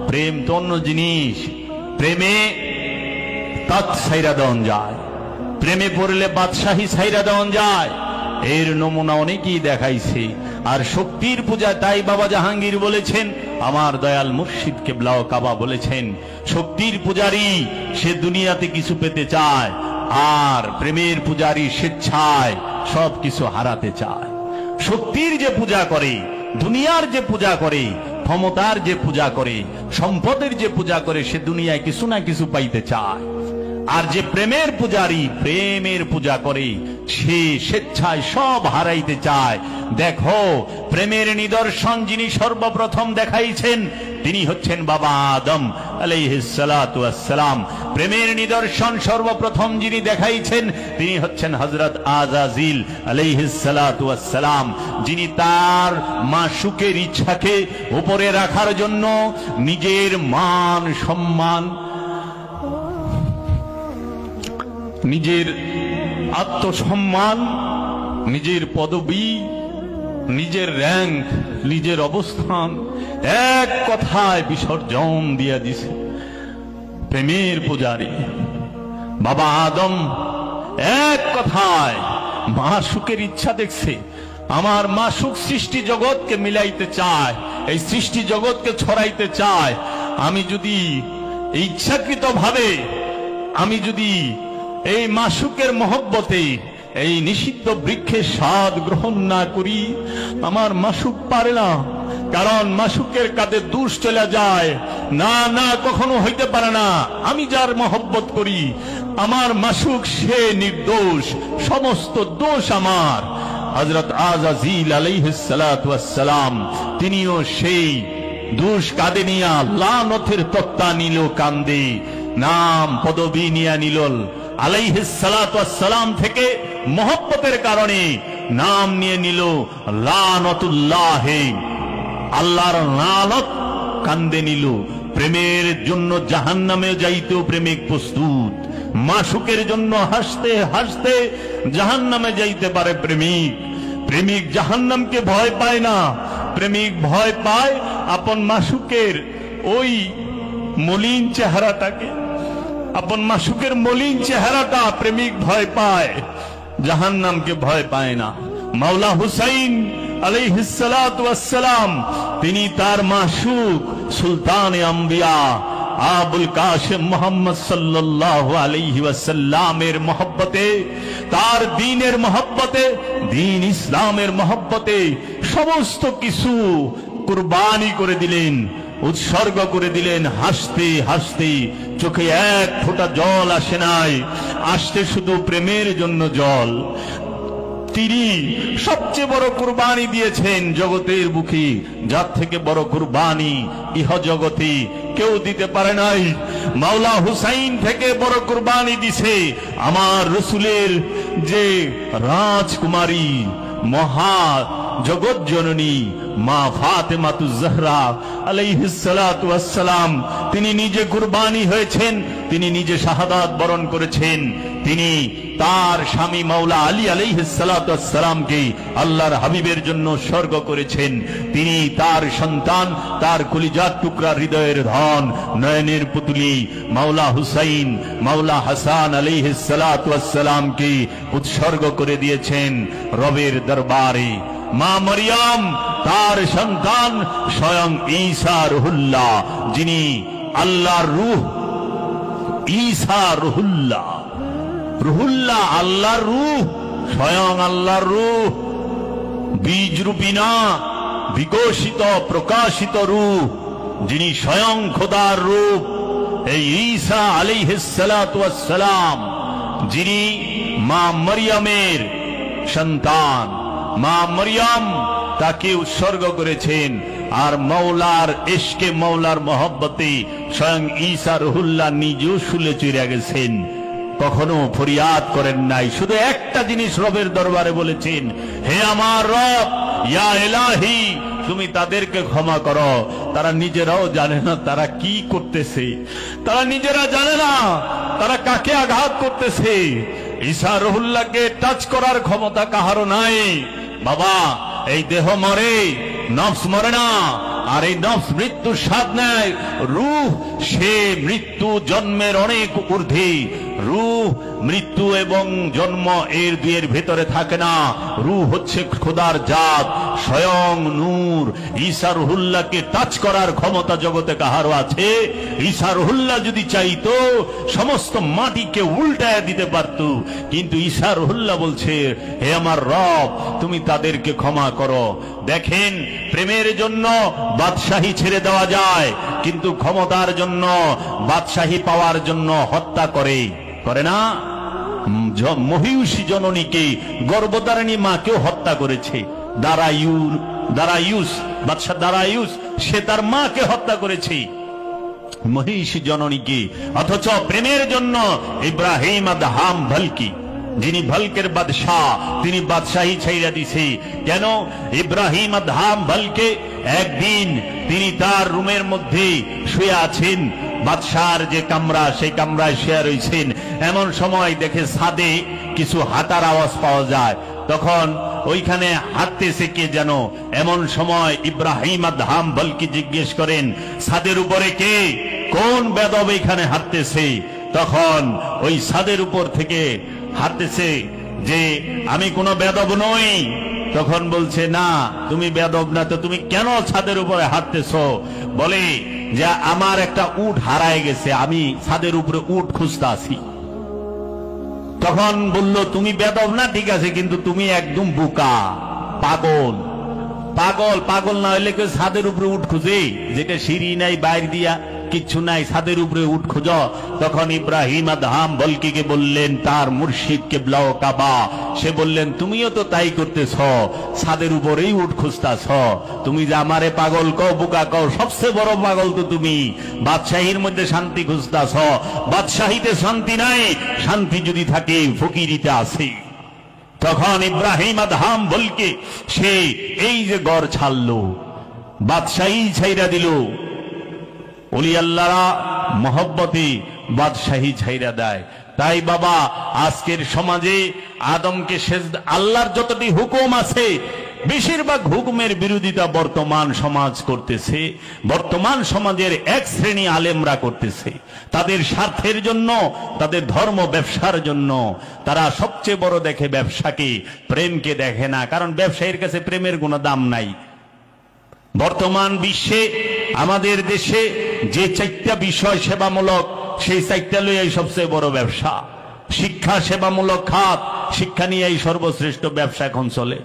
প্রেম তো অন্য জিনিস। প্রেমে তাত ছাইরা দেওয়া যায়, প্রেমে পড়লে বাদশাহী ছাইরা দেওয়া যায়, এর নমুনা অনেকেই দেখাইছে। আর শক্তির পূজা, তাই বাবা জাহাঙ্গীর বলেছেন, আমার দয়াল মুর্শিদ কেবলা ও কাবা বলেছেন, শক্তির পূজারী সে দুনিয়াতে কিছু পেতে চায়, আর প্রেমের পূজারী স্বেচ্ছায় সব কিছু হারাতে চায়। শক্তির যে পূজা করে, দুনিয়ার যে পূজা করে, ক্ষমতার যে পূজা করে, সম্পদের যে পূজা করে, সে দুনিয়ায় কিছু না কিছু পাইতে চায়। আর যে প্রেমের পূজারী প্রেমের পূজা করে, সে স্বেচ্ছায় সব হারাইতে চায়। দেখো, প্রেমের নিদর্শন যিনি সর্বপ্রথম দেখাইছেন তিনি হচ্ছেন বাবা আদম আলাইহিস সালাতু ওয়াস সালাম। প্রেমের নিদর্শন সর্বপ্রথম যিনি দেখাইছেন তিনি হচ্ছেন হযরত আযাজিল আলাইহিস সালাতু ওয়াস সালাম, যিনি তার মাশুকের ইচ্ছাকে উপরে রাখার জন্য নিজের মান সম্মান, নিজের আত্মসম্মান, নিজের পদবী, নিজের র্যাঙ্ক, নিজের অবস্থান এক কথায় বিসর্জন দিয়া দিছে। প্রেমের পূজারী বাবা আদম এক কথায় মাশুকের ইচ্ছা দেখছে। আমার মাশুক সৃষ্টি জগৎকে মিলাইতে চায়, এই সৃষ্টি জগৎকে ছড়াইতে চায়। আমি যদি ইচ্ছাকৃত ভাবে, আমি যদি এই মাশুকের মহব্বতে এই নিষিদ্ধ বৃক্ষের স্বাদ গ্রহণ না করি, আমার মাশুক পারে না। কারণ মাশুকের কাঁধে দোষ চলে যায়, না না কখনো হইতে পারে না। আমি যার মহব্বত করি, আমার মাশুক সে নির্দোষ, সমস্ত দোষ আমার। হযরত আযাজিল আলাইহিস সালাতু ওয়াস সালাম তিনিও সেই দোষ কাঁধে নিয়া লানতের তক্তা নিল কান্দে, নাম পদবী নিয়া নিল আলাইহিস সালাতু ওয়াস সালাম থেকে মহব্বতের কারণে নাম নিয়ে নিল লানতুল্লাহ, আল্লাহর লানত কান্দে নিল। প্রেমের জন্য জাহান্নামে যাইতেও প্রেমিক প্রস্তুত, মাশুকের জন্য হাসতে হাসতে জাহান্নামে যাইতে পারে প্রেমিক। প্রেমিক জাহান্নামকে ভয় পায় না, প্রেমিক ভয় পায় আপন মাশুকের ওই মলিন চেহারাটাকে, আপন মাশুকের মলিন চেহারাটা প্রেমিক ভয় পায়, জাহান্নামকে ভয় পায় না। মাওলা হুসাইন আলাইহিস সালাতু ওয়াস সালাম তিনি তার মাশুক সুলতানে আম্বিয়া আবুল কাসেম মুহাম্মদ সাল্লাল্লাহু আলাইহি ওয়াসাল্লামের মহব্বতে, তার দ্বীনের মহব্বতে, দ্বীন ইসলামের মহব্বতে সমস্ত কিছু কুরবানি করে দিলেন, উৎসর্গ করে দিলেন। হাসতে হাসতে চোখে এক ফোঁটা জল আসে নাই, আসতে শুধু প্রেমের জন্য জল। তিনি সবচেয়ে বড় কুরবানি দিয়েছেন জগতের বুকে, যার থেকে বড় কুরবানি ইহ জগতে কেউ দিতে পারে নাই। মাওলা হুসাইন থেকে বড় কুরবানি দিছে আমার রাসূলের যে রাজকুমারী, মহা জগৎ জননী মা ফাতেমাতুজ জাহরা আলাইহিস সালাতু ওয়াস সালাম, তিনি নিজে কুরবানি হয়েছেন, তিনি নিজে শাহাদাত বরণ করেছেন। তিনি তার স্বামী মাওলা আলী আলাইহিস সালাতু ওয়াস সালামকে আল্লাহর হাবিবের জন্য উৎসর্গ করেছেন। তিনি তার সন্তান, তার কলিজার টুকরা, হৃদয়ের ধন, নয়নের পুতুলি মাওলা হুসাইন, মাওলা হাসান আলাইহিস সালাতু ওয়াস সালামকে উৎসর্গ করে দিয়েছেন রবের দরবারে। মা মরিয়ম তার সন্তান স্বয়ং ঈসা রুহুল্লাহ, যিনি আল্লাহর রূহ, ঈসা রুহুল্লাহ, রুহুল্লাহ আল্লাহর রূহ, স্বয়ং আল্লাহর রূহ, বীজ রূপী না, বিকশিত প্রকাশিত রূহ, যিনি স্বয়ং খোদার রূপ। এই ঈসা আলাইহিস সালাতু ওয়াস সালাম, যিনি মা মরিয়মের সন্তান, মা মরিয়ম তাকে উৎসর্গ করেছেন। আর মৌলার ইশকে, মৌলার মহব্বতে স্বয়ং ঈসা রুহুল্লাহ নিজেও শুলে চড়ে গেছেন, কখনো ফরিয়াদ করেন নাই। শুধু একটা জিনিস রবের দরবারে বলেছেন, হে আমার রব, ইয়া ইলাহি, তুমি তাদেরকে ক্ষমা করো, তারা নিজেরাও জানে না তারা কি করতেছে, তারা নিজেরা জানে না তারা কাকে আঘাত করতেছে। ঈসা রুহুল্লাহকে টাচ করার ক্ষমতা কাহারও নাই। বাবা, এই দেহ মরে, নফস মরে না, আর এই নফস মৃত্যুর স্বাদ নেয়। রূহ সে মৃত্যু জন্মের অনেক ঊর্ধ্বে। রূহ মৃত্যু এবং জন্ম এর দুয়ের ভেতরে থাকে না। রূহ হচ্ছে খোদার জাত, স্বয়ং নূর। ঈসা রুহুল্লাহকে টাচ করার ক্ষমতা জগতে কাহারও আছে? ঈসা রুহুল্লাহ যদি চাইতো সমস্ত মাটিকে উল্টায় দিতে পারত, কিন্তু ঈসা রুহুল্লাহ বলছে, হে আমার রব, তুমি তাদেরকে ক্ষমা করো। দেখেন, প্রেমের জন্য বাদশাহী ছেড়ে দেওয়া যায়, কিন্তু ক্ষমতার জন্য, বাদশাহী পাওয়ার জন্য হত্যা করে না? মহিষী জননীকে, গর্ভধারিণী মাকেও হত্যা করেছে দারায়ুস, বাদশা দারায়ুস, সে তার মাকে হত্যা করেছে, মহিষী জননীকে। অথচ প্রেমের জন্য ইব্রাহিম আদহাম ভালকি, যিনি ভালকের বাদশাহ, তিনি বাদশাহী ছাইরা দিছে। কেন? ইব্রাহিম আদহাম ভালকে একদিন তিনি তার রুমের মধ্যে শুয়ে আছেন, বাদশার যে কামরা, সেই কামরায় শুয়ে রয়েছেন। এমন সময় দেখে ছাদে কিছু হাঁটার আওয়াজ পাওয়া যায়। তখন ওইখানে হাঁটতেছে কে যেন। এমন সময় ইব্রাহিম আদহাম ভালকি জিজ্ঞেস করেন, ছাদের উপরে কে? কোন বেদব এখানে হাঁটতেছে? তখন ওই ছাদের উপর থেকে হাঁটতেছে যে, আমি কোনো বেদব নই। তখন বলছে, না, তুমি বেদব না, তো তুমি কেন ছাদের উপরে হাঁটতেছ? বলে যে, আমার একটা উট হারায় গেছে, আমি ছাদের উপরে উট খুঁজতে আছি। তখন বলল, তুমি বেদব না ঠিক আছে, কিন্তু তুমি একদম বোকা, পাগল। পাগল না হইলে কেউ ছাদের উপরে উট খুঁজে? যেটা সিঁড়ি নাই, বাইর দিয়া কিচ্ছু নাই, ছাদের উপরে উট খুঁজ। তখন ইব্রাহিম আদহাম বলকিকে বললেন, তার মুর্শিদ কিবলা ও কাবা, সে বললেন, তুমিও তো তাই করতেছ, ছাদের উপরেই উট খুঁজতাছ। তুমি যে আমারে পাগল কও, বোকা কও, সবচেয়ে বড় পাগল তো তুমি। বাদশাহীর মধ্যে শান্তি খুঁজতাছ, বাদশাহীতে শান্তি নাই। শান্তি যদি থাকে ফকিরিতে আছে। তখন ইব্রাহিম আদহাম বলকে সে এই যে গড় ছাড়লো, বাদশাহী ছাইরা দিল। ওলি আল্লাহরা মহব্বতে বাদশাহী ছাইরা দেয়। তাই বাবা, আজকের সমাজে আদমকে সেজদা, আল্লাহর যতটি হুকুম আছে, বেশিরভাগ হুকুমের বিরোধিতা বর্তমান সমাজ করতেছে। বর্তমান সমাজের এক শ্রেণী আলেমরা করতেছে তাদের স্বার্থের জন্য, তাদের ধর্ম ব্যবসার জন্য। তারা সবচেয়ে বড় দেখে ব্যবসাকে, প্রেমকে দেখে না। কারণ ব্যবসায়ীর কাছে প্রেমের কোনো দাম নাই। বর্তমান বিশ্বে আমাদের দেশে যে 4টা বিষয় সেবামূলক, সেই 4টা লইয়াই সবচেয়ে বড় ব্যবসা। শিক্ষা সেবামূলক খাত, শিক্ষা নিয়েই সর্বশ্রেষ্ঠ ব্যবসা এখন চলে।